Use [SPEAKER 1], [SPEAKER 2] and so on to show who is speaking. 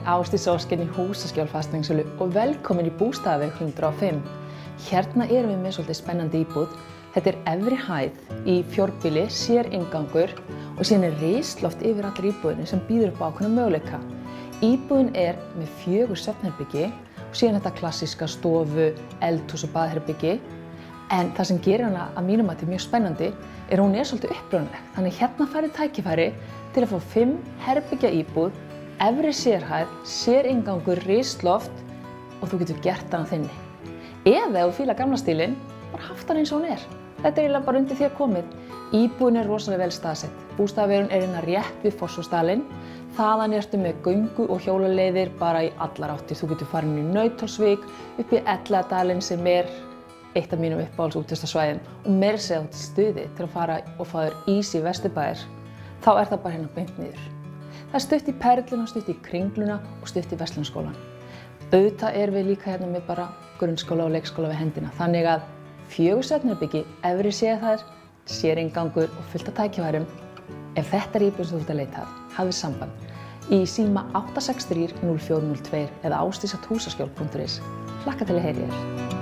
[SPEAKER 1] Ásdís Ósk í Húsaskjól fasteignasölu og velkomin í Bústaðaveg 105. Hérna erum við með svolítið spennandi íbúð. Þetta efri hæð í fjórbýli, sér inngangur og síðan risloft yfir allar íbúðinni sem býður upp á ákveðna möguleika. Íbúðin með 4 svefnherbergi og síðan þetta klassíska stofu, eldhús og baðherbergi. En það sem gerir hana að mínum mati mjög spennandi hún svolítið upprunaleg. Þannig hérna færðu tækifæri til að fá 5 herbergja íbúð, efri sérhæð, séringangur, risloft og þú getur gert hana þinni. Eða ef þú fílar gamla stílinn, bara haft hana eins og hún Þetta eiginlega bara undir þér komið. Íbúðin rosalega vel staðsett. Bústaðavegurinn hérna rétt við Fossvogsdalinn. Þaðan ertu með göngu- og hjólaleiðir bara í allar áttir. Þú getur farin í Nauthólsvík, upp í Elliðaardalinn sem eitt af mínum uppáhalds útivistarsvæðum og meira að segja út í stuði til að fara og fá þér ís í Vesturbæjar. Þá það bara hérna beint niður. Það stutt í Perluna, stutt í Kringluna og stutt í Verslunarskólann. Auðvitað við líka hérna með bara grunnskóla og leikskóla við hendina. Þannig að 4 svefnherbergi, efri sérhæð, séringangur og fullt af tækifærum. Ef þetta íbúðin sem þú ert að leita að, hafðu samband í síma 863 0402 eða ásdís@húsaskjól.is. Hlakka til að heyra í þér.